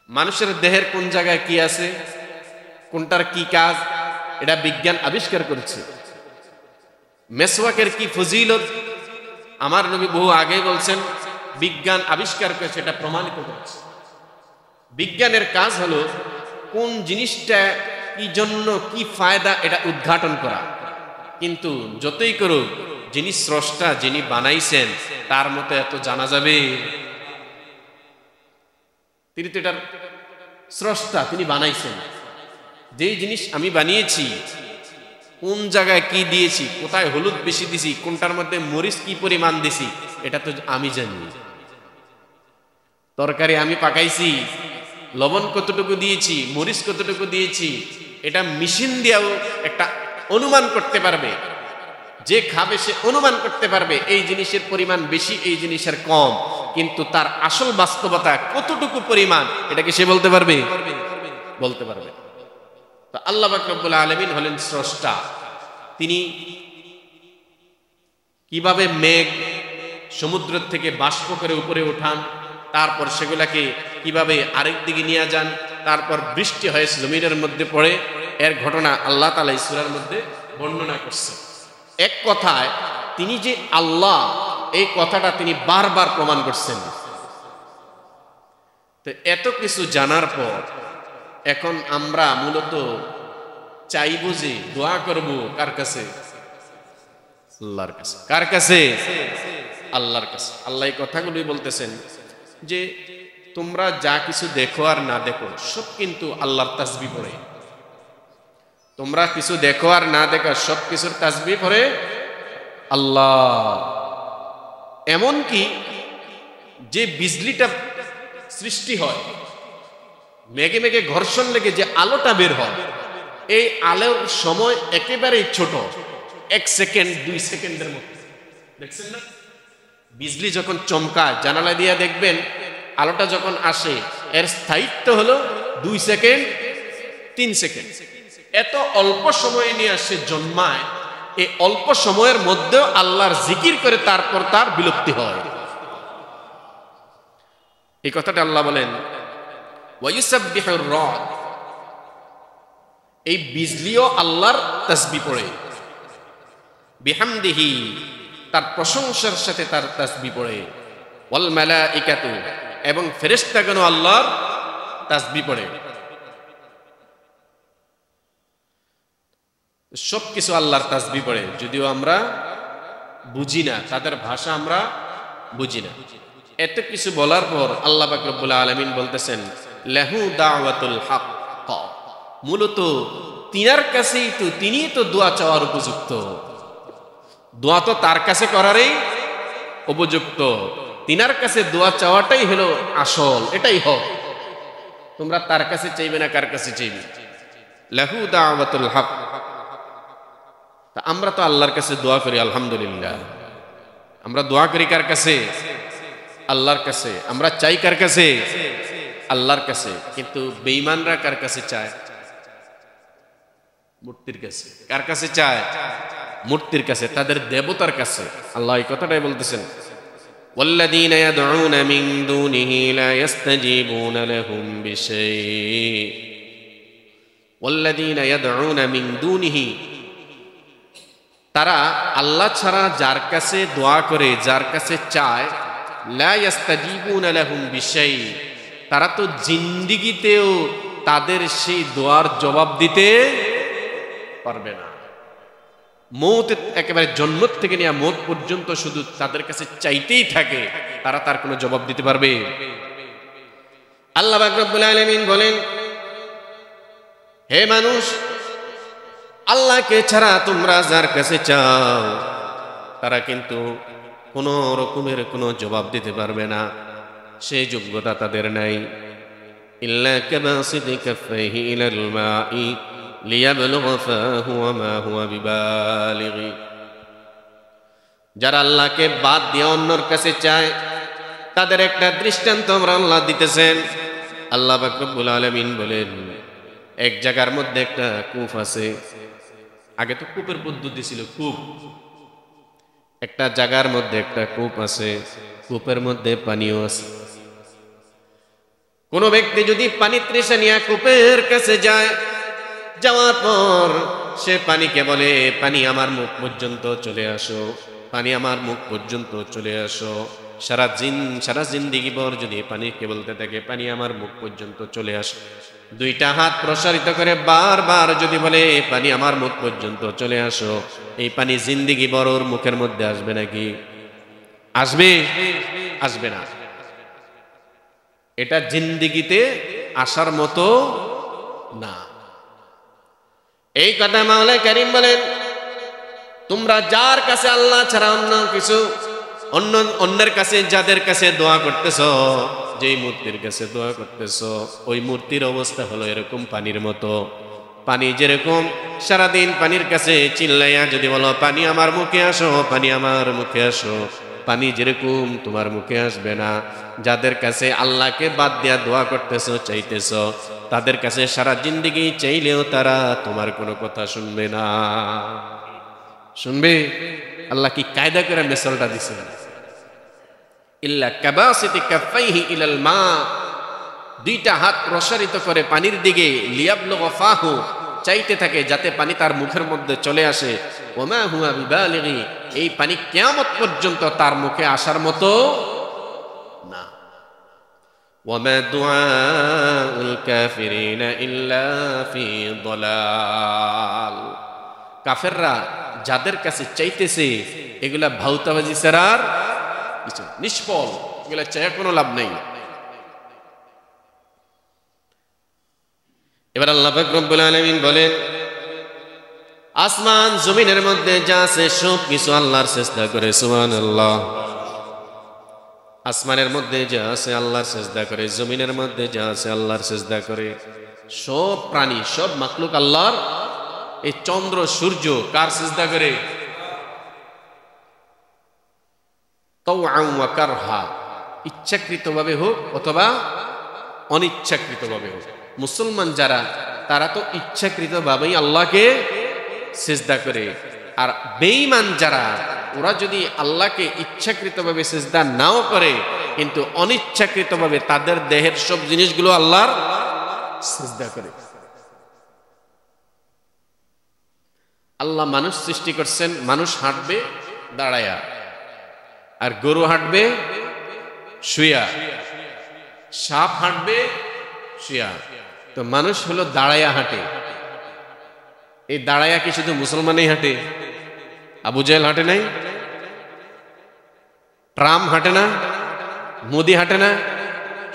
মানুষের দেহের কোন জায়গায় কি আছে, কোনটার কি কাজ, এটা বিজ্ঞান আবিষ্কার করেছে। মেসওয়াকের কি ফজিলত, আমার নবী বহু আগে বলছেন, বিজ্ঞান আবিষ্কার করেছে, এটা প্রমাণিত করেছে। বিজ্ঞানের কাজ হলো কোন জিনিসটা কি জন্য কি ফায়দা এটা উদ্ঘাটন করা। কিন্তু যতই করুক, যিনি স্রষ্টা, যিনি বানাইছেন, তার মতো এত জানা যাবে? তিনি তো এটার স্রষ্টা, তিনি বানাইছেন। যেই জিনিস আমি বানিয়েছি, কোন জায়গায় কি দিয়েছি, কোথায় হলুদ বেশি দিছি, কোনটার মধ্যে মরিচ কি পরিমাণ দিছি, এটা তো আমি জানি। তরকারি আমি পাকাইছি, লবণ কতটুকু দিয়েছি, মরিচ কতটুকু দিয়েছি, এটা মেশিন দিয়েও একটা অনুমান করতে পারবে। যে খাবে সে অনুমান করতে পারবে এই জিনিসের পরিমাণ বেশি, এই জিনিসের কম, কিন্তু তার আসল বাস্তবতা কতটুকু পরিমাণ, এটাকে সে বলতে পারবে? বলতে পারবে। তো আল্লাহ পাক রব্বুল আলামিন হলেন স্রষ্টা। তিনি কিভাবে মেঘ সমুদ্র থেকে বাষ্প করে উপরে উঠান, তারপর সেগুলাকে কিভাবে আরেক দিকে নিয়ে যান, তারপর বৃষ্টি হয়ে জমিনের মধ্যে পড়ে, এর ঘটনা আল্লাহ তাআলা সূরার মধ্যে বর্ণনা করছেন। এক কথায় তিনি যে আল্লাহ, এই কথাটা তিনি বারবার প্রমাণ করছেন। তো এত কিছু জানার পর এখন আমরা মূলত চাইবো যে দোয়া করব কার কাছে? আল্লাহর কাছে। কার কাছে? আল্লাহর কাছে। আল্লাহ এই কথাগুলোই বলতেছেন যে তোমরা যা কিছু দেখো আর না দেখো, সব কিন্তু আল্লাহর তাসবিহ পড়ে। তোমরা কিছু দেখো আর না দেখো, সব কিছুর তাসবিহ পড়ে আল্লাহ। এমন কি যে বিজলিটা সৃষ্টি হয়, মেঘে মেঘে ঘর্ষণ লেগে যে আলোটা বের হয়, এই আলোর সময় একেবারেই ছোট, 1 সেকেন্ড 2 সেকেন্ডের মতো। দেখছেন না, বিজলি যখন চমকায়, জানালা দিয়ে দেখবেন আলোটা যখন আসে, এর স্থায়িত্ব হলো 2 সেকেন্ড 3 সেকেন্ড। এত অল্প সময় নিয়ে আসে জন্মায়, এই অল্প সময়ের মধ্যেও আল্লাহর জিকির করে তারপর তার বিলুপ্তি হয়। এই কথাটা আল্লাহ বলেন ওয়ায়ুসাব্বিহুর রাদ, এই বিজলিও আল্লাহর তাসবিহ পড়ে, বিহামদিহি, তার প্রশংসার সাথে তার তাসবিহ পড়ে, ওয়াল মালাইকাতু, এবং ফেরেশতাগণ আল্লাহর তাসবিহ পড়ে। সবকিছু আল্লাহর তাসবিহ পড়ে, যদিও আমরা বুঝি না, তাদের ভাষা আমরা বুঝি না। এত কিছু বলার পর আল্লাহ পাক রব্বুল আলামিন বলতেছেন লাহু দাওয়াতুল হক, মূলত তিনার কাছেই তো, তিনিই তো দোয়া চাওয়ার উপযুক্ত। দোয়া তো তার কাছে করারই উপযুক্ত, তিনার কাছে দোয়া চাওয়াটাই হলো আসল, এটাই হক। তোমরা তার কাছে চাইবে না, কার কাছে চাইবে? লাহু দাওয়াতুল হক। তা আমরা তো আল্লাহর কাছে দোয়া করি, আলহামদুলিল্লাহ। আমরা দোয়া করি কার কাছে? আল্লাহর কাছে। আমরা চাই কার কাছে? আল্লাহর কাছে। কিন্তু বেঈমানরা কার কাছে চায়? মূর্তির কাছে। কার কাছে চায়? মূর্তির কাছে, তাদের দেবতার কাছে। আল্লাহ এই কথাটাই বলতেছেন والذين يدعون من دونه لا يستجيبون لهم بشيء والذين يدعون من دونه, তারা আল্লাহ ছাড়া যার কাছে দোয়া করে, যার কাছে চায়, লা ইস্তাজিবুনা লাহুম বিশাই, তারা তো জিন্দেগিতেও তাদের সেই দোয়ার জবাব দিতে পারবে না। মৌত, একেবারে জন্ম থেকে নিয়ে মৌত পর্যন্ত শুধু তাদের কাছে চাইতেই থাকে, তারা তার কোনো জবাব দিতে পারবে? আল্লাহ পাক রব্বুল আলামিন বলেন, হে মানুষ, আল্লাহকে ছাড়া তোমরা যার কাছে চাও, তারা কিন্তু কোনো রকমের কোনো জবাব দিতে পারবে না, সেই যোগ্যতা তাদের নাই। ইল্লা কাবাসিতি কাফাইহি ইলাল মাই লিয়াবলুগা ফাহু ওয়া মা হুয়া বিবালিগি, যারা আল্লাহকে বাদ দিয়ে অন্যর কাছে চায়, তাদের একটা দৃষ্টান্ত আমরা আল্লাহ দিতেছেন। আল্লাহ পাক রব্বুল আলামিন বলেন, এক জায়গার মধ্যে একটা কূপ আছে। আগে তো কূপের পদ্ধতি ছিল, কূপ। একটা জায়গার মধ্যে একটা কূপ আছে, কূপের মধ্যে পানিও আছে। কোন ব্যক্তি যদি পানি তৃষা নিয়ে কূপের কাছে যায়, যাওয়ার পর সে পানিকে বলে, পানি আমার মুখ পর্যন্ত চলে আসো, পানি আমার মুখ পর্যন্ত চলে আসো। সারা জিন্দিগি ভর যদি পানিকে বলতে থাকে, পানি আমার মুখ পর্যন্ত চলে আসো, দুইটা হাত প্রসারিত করে বারবার যদি বলে, পানি আমার মুখ পর্যন্ত চলে আসো, এই পানি জিন্দিগি ভর ওর মুখের মধ্যে আসবে নাকি? আসবে? আসবে না। এটা জিন্দিগিতে আসার মতো না। এই কথা মাওলা কারীম বলেন, তোমরা যার কাছে আল্লাহ ছাড়া অন্য কিছু অন্যের কাছে যাদের কাছে দোয়া করতেছ, যেই মূর্তির কাছে দোয়া করতেছ, ওই মূর্তির অবস্থা হলো এরকম পানির মতো। পানি যেরকম সারাদিন পানির কাছে চিল্লাইয়া যদি বলো, পানি আমার মুখে আসো, পানি আমার মুখে আসো, পানি যেরকম তোমার মুখে আসবে না। যাদের কাছে আল্লাহকে বাদ দিয়া দোয়া করতেছ, চাইতেছ, তাদের কাছে সারা জিন্দেগি চাইলেও তারা তোমার কোনো কথা শুনবে না। শুনবে? আল্লাহ কি কায়দা করে মেসালটা দিছেন, ইল্লা কাবাসিতি কাফাইহি ইলাল মা, দুইটা হাত প্রসারিত করে পানির দিকে, লিয়াবলুগা ফাহু, চাইতে থাকে যাতে পানি তার মুখের মধ্যে চলে আসে। ওমা হুয়া বিবালিগি, এই পানি কিয়ামত পর্যন্ত তার মুখে আসার মতো না। ওয়ামা দুআউল কাফিরিনা ইল্লা ফি দালাল, কাফেররা যাদের কাছে চাইতেছে এগুলা ভাউতাবাজি ছাড়া আর কিছু, নিষ্ফল, এগুলা চাইয়া কোনো লাভ নেই। এবার আল্লাহ পাক রব্বুল আলামিন বলেন, আসমান জমিনের মধ্যে যা আছে সব কিছু আল্লাহর সিজদা করে। সুবহানাল্লাহ। আসমানের মধ্যে যা আছে আল্লাহর সিজদা করে, জমিনের মধ্যে যা আছে আল্লাহর সিজদা করে। সব প্রাণী, সব মাখলুক আল্লাহর। এই চন্দ্র সূর্য কার সিজদা করে? তাওআন ওয়া কারহা, ইচ্ছাকৃতভাবে হোক অথবা অনিচ্ছাকৃতভাবে হোক। মুসলমান যারা, তারা তো ইচ্ছাকৃতভাবেই আল্লাহকে সিজদা করে। আর বেঈমান যারা, ওরা যদি আল্লাহকে ইচ্ছাকৃতভাবে সিজদা নাও করে, কিন্তু অনিচ্ছাকৃতভাবে তাদের দেহের সব জিনিসগুলো আল্লাহর সিজদা করে। আল্লাহ মানুষ সৃষ্টি করছেন, মানুষ হাঁটবে দাঁড়ায়া, আর গরু হাঁটবে শুয়া, সাপ হাঁটবে শুয়া। তো মানুষ হলো দাঁড়ায়া হাঁটে। এই দাঁড়ায়া কি শুধু মুসলমানই হাঁটে? আবু জেহেল হাঁটে নাই? ট্রাম হাঁটে না? মোদি হাঁটে না?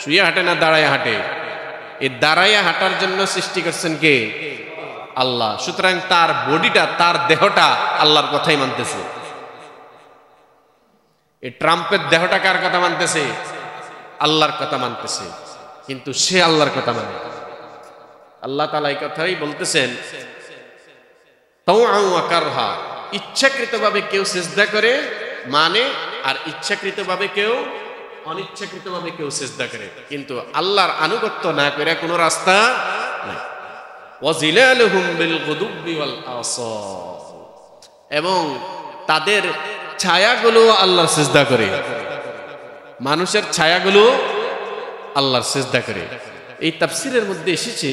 শুয়ে হাঁটে না, দাঁড়ায়া হাঁটে। এই দাঁড়ায়া হাঁটার জন্য সৃষ্টি করছেন কে? আল্লাহ। সুতরাং তার বডিটা, তার দেহটা আল্লাহর কথাই মানতেছে। এই ট্রাম্পের দেহটা কার কথা মানতেছে? আল্লাহর কথা মানতেছে, কিন্তু সে আল্লাহর কথা মানে। আল্লাহ তাআলা এই কথাই বলতেছেন, তাওআন ওয়া কারহা, ইচ্ছাকৃতভাবে কেউ সিজদা করে মানে, আর ইচ্ছাকৃতভাবে কেউ, অনিচ্ছাকৃতভাবে কেউ সিজদা করে, কিন্তু আল্লাহর আনুগত্য না করে কোনো রাস্তা নাই। ওয়াজিলালুহুম বিল গুদুবি ওয়াল আসাল, এবং তাদের ছায়াগুলো আল্লাহর সিজদা করে। মানুষের ছায়াগুলো আল্লাহর সিজদা করে। এই তাফসীরের মধ্যে এসেছে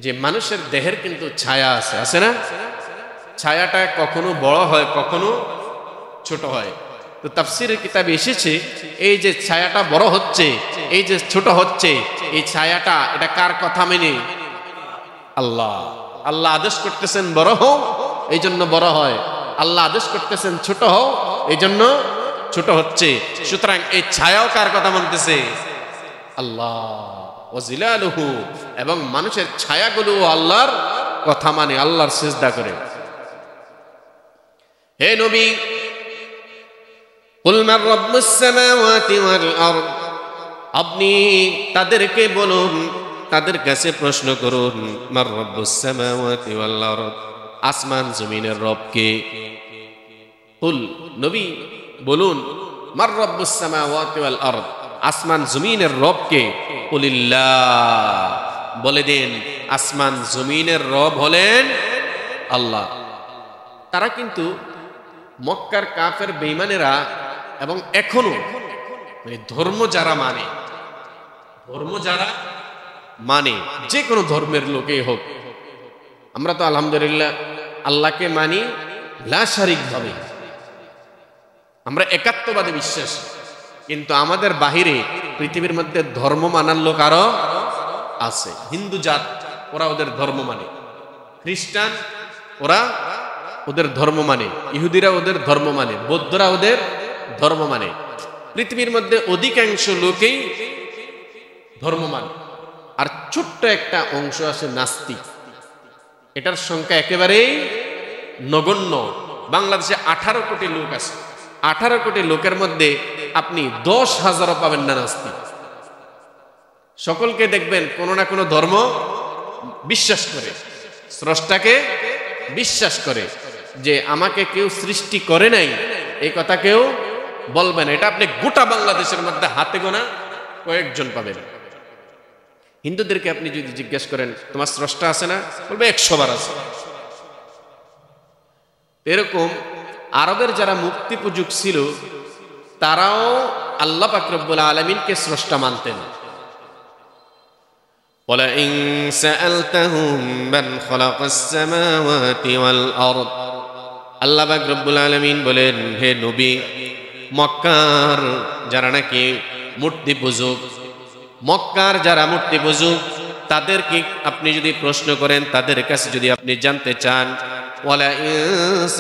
যে মানুষের দেহের কিন্তু ছায়া আছে, আছে না? ছায়াটা কখনো বড় হয়, কখনো ছোট হয়। তো তাফসীরের কিতাবে এসেছে, এই যে ছায়াটা বড় হচ্ছে, এই যে ছোট হচ্ছে, এই ছায়াটা এটা কার কথা মেনে? আল্লাহ। আল্লাহ আদেশ করতেছেন বড় হও, এই জন্য বড় হয়। আল্লাহ আদেশ করতেছেন ছোট হও, এই জন্য ছোট হচ্ছে। সুতরাং এই ছায়াও কার কথা মানতেছে? আল্লাহ। ওয়াজিলালুহু, এবং মানুষের ছায়াগুলো আল্লাহর কথা মানে, আল্লাহর সিজদা করে। হে নবী, কুল মান রাব্বুস সামাওয়াতি ওয়াল আরদ, আপনি তাদেরকে বলুন, তাদের কাছে প্রশ্ন করুন, মান রাব্বুস সামাওয়াতি ওয়াল আরদ, আসমান জমিনের রব কে? কুল, নবী বলুন, মান রাব্বুস সামাওয়াতি ওয়াল আরদ, আসমান জমিনের রব কে? কুলিল্লাহ, বলে দেন আসমান জমিনের রব হলেন আল্লাহ। তারা কিন্তু মক্কার কাফের বেঈমানেরা, এবং এখনো ধর্ম যারা মানে, ধর্ম যারা মানে, যে কোনো ধর্মের লোকেই হোক, আমরা তো আলহামদুলিল্লাহ আল্লাহকে মানি লা শারিক ভাবে, আমরা একাত্মবাদে বিশ্বাস, কিন্তু আমাদের বাহিরে পৃথিবীর মধ্যে ধর্ম মানার লোক আরো আছে। হিন্দু জাত ওরা ওদের ধর্ম মানে, খ্রিস্টান ওরা ওদের ধর্ম মানে, ইহুদিরা ওদের ধর্ম মানে, বৌদ্ধরা ওদের ধর্ম মানে। পৃথিবীর মধ্যে অধিকাংশ লোকেই ধর্ম মানে, আর ছোট্ট একটা অংশ আছে নাস্তিক। এটার সংখ্যা একেবারেই নগণ্য। বাংলাদেশে 18 কোটি লোক আছে, 18 কোটি লোকের মধ্যে আপনি 10,000ও পাবেন না নাস্তিক। সকলকে দেখবেন কোনো না কোনো ধর্ম বিশ্বাস করে, স্রষ্টাকে বিশ্বাস করে, যে আমাকে কেউ সৃষ্টি করে নাই এই কথা কেউ বলবে না। এটা আপনি গোটা বাংলাদেশের মধ্যে হাতে গোনা কয়েকজন পাবেন। হিন্দুদেরকে আপনি যদি জিজ্ঞেস করেন তোমার স্রষ্টা আছে না, বলবে 100 বার আছে। এরকম আরবের যারা মুক্তি পূজক ছিল তারাও আল্লাহ পাক রব্বুল আলামিনকে স্রষ্টা মানতেন। وَلَئِن سَأَلْتَهُم مَّنْ خَلَقَ السَّمَاوَاتِ وَالْأَرْضَ, আল্লাহ পাক রব্বুল আলামিন বলেন, হে নবী, মক্কার যারা নাকি মূর্তি পূজক, মক্কার যারা মূর্তি পূজক তাদেরকে আপনি যদি প্রশ্ন করেন, তাদের কাছে যদি আপনি জানতে চান, وَلَئِن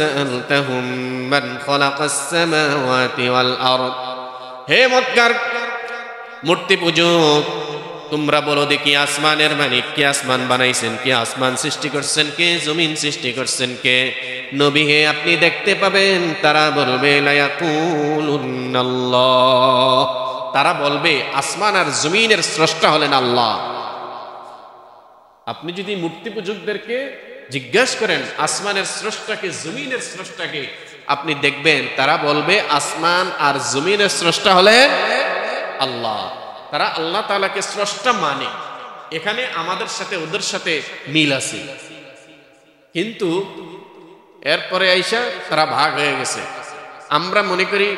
سَأَلْتَهُم مَّنْ خَلَقَ السَّمَاوَاتِ وَالْأَرْضَ, হে মক্কার মূর্তি পূজক, তোমরা বলো দেখি আসমানের মালিক কে, আসমান বানাইছেন কে, আসমান সৃষ্টি করছেন কে, জমিন সৃষ্টি করছেন কে? নবী হে, আপনি দেখতে পাবেন তারা বলবে লা ইয়াকুলুন্নাল্লাহ, তারা বলবে আসমান আর জমিনের স্রষ্টা হলেন আল্লাহ। আপনি যদি মূর্তি পূজকদেরকে জিজ্ঞাসা করেন আসমানের স্রষ্টাকে, জমিনের স্রষ্টাকে, আপনি দেখবেন তারা বলবে আসমান আর জমিনের স্রষ্টা হলেন আল্লাহ। তারা আল্লাহ তাআলাকে স্রষ্টা মানে। এখানে আমাদের সাথে ওদের সাথে মিল আছে, কিন্তু এরপরে আইসা তারা ভাগ হয়ে গেছে। আমরা মনে করি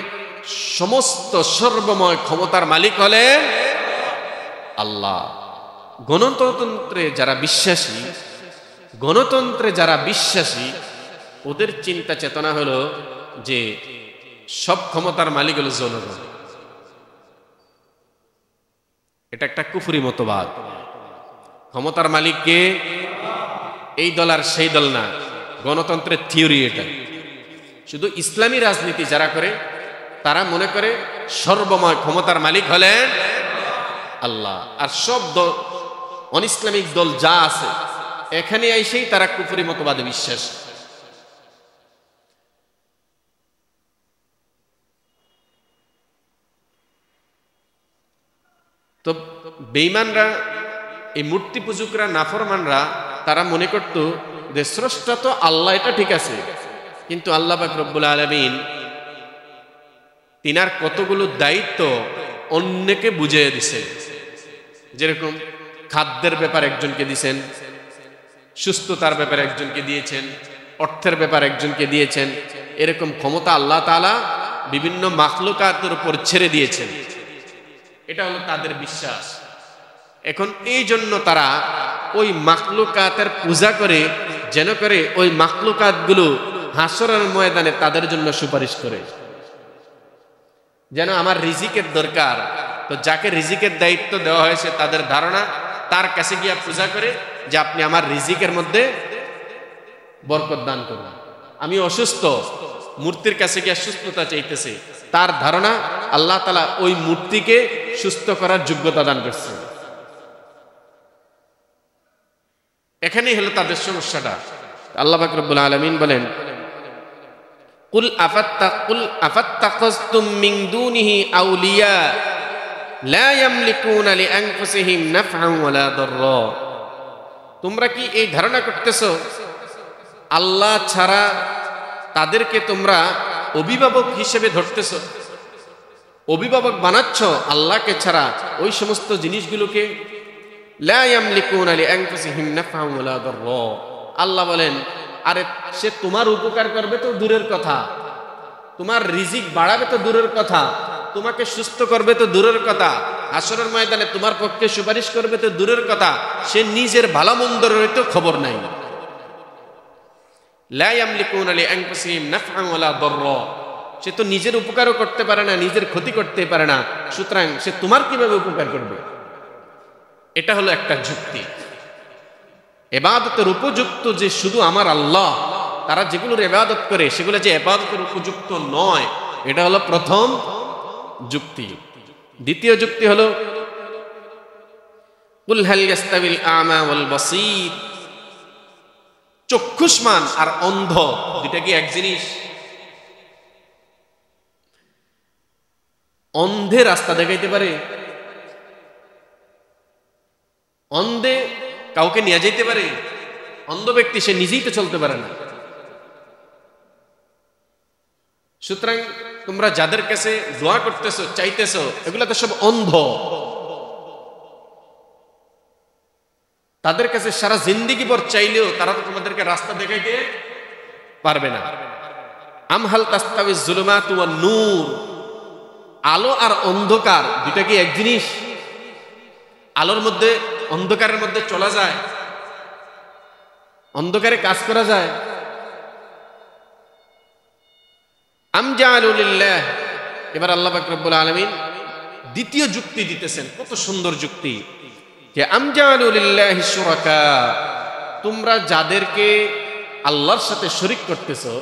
সমস্ত সর্বময় ক্ষমতার মালিক হলেন আল্লাহ। গণতন্ত্রে যারা বিশ্বাসী, গণতন্ত্রে যারা বিশ্বাসী, ওদের চিন্তা চেতনা হলো যে সব ক্ষমতার মালিক হলো জনগণ। এটা একটা কুফরি মতবাদ। ক্ষমতার মালিক কে? এই দল আর সেই দল না, গণতন্ত্রের থিওরি এটা। শুধু ইসলামী রাজনীতি যারা করে তারা মনে করে সর্বময় ক্ষমতার মালিক হলেন আল্লাহ, আর সব দল, অন ইসলামিক দল যা আছে এখানে এসেই তারা কুফরি মতবাদে বিশ্বাস। তো বেঈমানরা, এই মূর্তি পূজকরা, নাফরমানরা, তারা মনে করত যে স্রষ্টা তো আল্লাহ, এটা ঠিক আছে, কিন্তু আল্লাহ পাক রব্বুল আলামিন তিনার কতগুলো দায়িত্ব অন্যকে বুঝিয়ে দিছেন। যেরকম খাদ্যের ব্যাপার একজনকে দিয়েছেন, সুস্থতার ব্যাপারে একজনকে দিয়েছেন, অর্থের ব্যাপার একজনকে দিয়েছেন। এরকম ক্ষমতা আল্লাহ তাআলা বিভিন্ন মাখলুকাতের উপর ছেড়ে দিয়েছেন। এটা হলো তাদের বিশ্বাস। এখন এই জন্য তারা ওই মাখলুকাতের পূজা করে, যেন করে ওই মাখলুকাতগুলো হাসরের ময়দানে তাদের জন্য সুপারিশ করে। যেন আমার রিজিকের দরকার, তো যাকে রিজিকের দায়িত্ব দেওয়া হয়েছে তাদের ধারণা তার কাছে গিয়া পূজা করে যে আপনি আমার রিজিকের মধ্যে বরকত দান করুন। আমি অসুস্থ, মূর্তির কাছে গিয়া সুস্থতা চাইতেছে, তার ধারণা আল্লাহ তাআলা ওই মূর্তিকে সুস্থ করার যোগ্যতা দান করছে। এখানেই হলো তাদের সমস্যাটা। আল্লাহ পাক রব্বুল আলামিন বলেন, কুল আফাত্তাখাযতুম মিন দুনিহি আউলিয়া লা ইয়ামলিকুনা লিআনফুসিহিম নাফআন ওয়ালা দাররা, তোমরা কি এই ধারণা করতেছো আল্লাহ ছাড়া তাদেরকে তোমরা অভিভাবক হিসেবে ধরতেছো, অভিভাবক বানাচ্ছ আল্লাহকে ছাড়া ওই সমস্ত জিনিসগুলোকে? লা ইয়ামলিকুনা লিআনফুসিহিম নাফআন ওয়ালা দাররা, আল্লাহ বলেন আরে সে তোমার উপকার করবে তো দূরের কথা, তোমার রিজিক বাড়াবে তো দূরের কথা, তোমাকে সুস্থ করবে তো দূরের কথা, হাসরের ময়দানে তোমার পক্ষে সুপারিশ করবে তো দূরের কথা, সে নিজের ভালো মন্দের তো খবর নাই। লা ইয়ামলিকুনা লিআনফুসিহিম নাফআন ওয়ালা দাররা, সে তো নিজের উপকারও করতে পারে না, নিজের ক্ষতি করতে পারে না, সুতরাং সে তোমার কিভাবে উপকার করবে? এটা হলো একটা যুক্তি। ইবাদতের উপযুক্ত যে শুধু আমার আল্লাহ, তারা যেগুলোর ইবাদত করে সেগুলো যে ইবাদতের উপযুক্ত নয়, এটা হলো প্রথম যুক্তি। দ্বিতীয় যুক্তি হলো কুল হাল ইয়াস্তাবিল আ'মা ওয়াল বাসীর, চক্ষুষ্মান আর অন্ধ দুইটা কি এক জিনিস? অন্ধে রাস্তা দেখাইতে পারে? অন্ধে কাউকে নিয়ে যাইতে পারে? অন্ধ ব্যক্তি সে নিজেই তো চলতে পারে না। সুতরাং তোমরা যাদের কাছে দোয়া করতেছো, চাইতেছো, এগুলা তো সব অন্ধ। তাদের কাছে সারা জিন্দেগি ভর চাইলেও তারা তো তোমাদেরকে রাস্তা দেখাইতে পারবে না। আম হাল তাস্তাবিজ যুলুমাতু ওয়ান নূর, আলো আর অন্ধকার দুইটা কি এক জিনিস? আলোর মধ্যে অন্ধকারের মধ্যে চলা যায়? অন্ধকারে কাজ করা যায়? আম জাআলু লিল্লাহ, এবার আল্লাহ পাক রব্বুল আলামিন দ্বিতীয় যুক্তি দিতেছেন, কত সুন্দর যুক্তি, যে আম জাআলু লিল্লাহি শুরাকা, তোমরা যাদেরকে আল্লাহর সাথে শরীক করতেছো,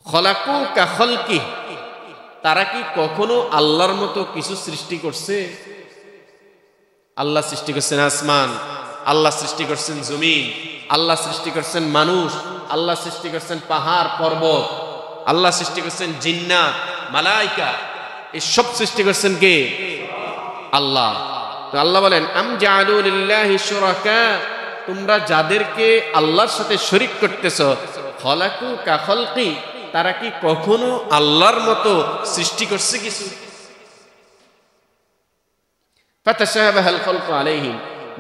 খলাকু কা খলকি, তারা কি কখনো আল্লাহর মতো কিছু সৃষ্টি করছে? আল্লাহ সৃষ্টি করছেন আসমান, আল্লাহ সৃষ্টি করছেন জমিন, আল্লাহ সৃষ্টি করছেন মানুষ, আল্লাহ সৃষ্টি করছেন পাহাড় পর্বত, আল্লাহ সৃষ্টি করছেন জিন্নাত মালাইকা, এই সব সৃষ্টি করছেন কে? আল্লাহ। তো আল্লাহ বলেন আম জাআলু লিল্লাহি শুরাকা, তোমরা যাদেরকে আল্লাহর সাথে শরীক করতেছো, খলাকু কা খলকি, তারা কি কখনো আল্লাহর মতো সৃষ্টি করছে কিছু? ফাতাশাবাহাল খালকু আলাইহিম,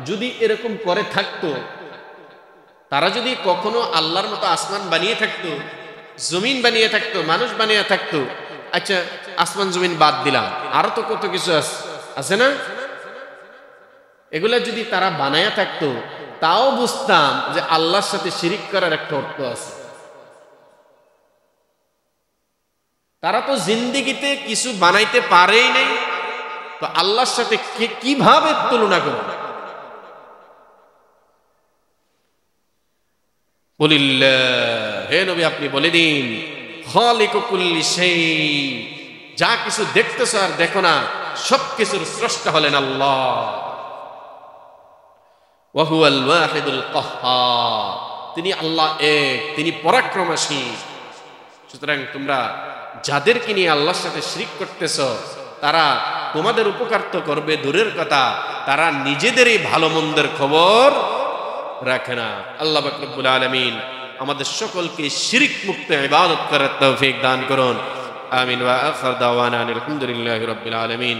যদি এরকম করে থাকতো, তারা যদি কখনো আল্লাহর মতো আসমান বানিয়ে থাকতো, জমিন বানিয়ে থাকতো, মানুষ বানিয়ে থাকতো, আচ্ছা আসমান জমিন বাদ দিলাম, আরো তো কত কিছু আছে না? এগুলা যদি তারা বানায়া থাকতো, তাও বুঝতাম যে আল্লাহর সাথে শিরিক করার একটা অর্থ আছে। তারা তো জিন্দেগিতে কিছু বানাইতে পারেই নাই, তো আল্লাহর সাথে কিভাবে তুলনা করবে? বলিল্লাহ, হে নবী আপনি বলে দিন, খালিকু কুল্লি শাই, যা কিছু দেখতেছো আর দেখো না, সবকিছুর স্রষ্টা হলেন আল্লাহ। ওয়া হুয়াল ওয়াহিদুল কাহ্হার, তিনি আল্লাহ এক, তিনি পরাক্রমশালী। সুতরাং তোমরা যাদেরকে নিয়ে আল্লাহর সাথে শিরক করতেছো, তারা তোমাদের উপকার তো করবে দূরের কথা, তারা নিজেদেরই ভালো মন্দের খবর রাখে না। আল্লাহ পাক রব্বুল আলামিন আমাদের সকলকে শিরক মুক্ত ইবাদত করার তৌফিক দান করুন। আমিন ওয়া আখির দাওয়ানা আলহামদুলিল্লাহি রাব্বিল আলামিন।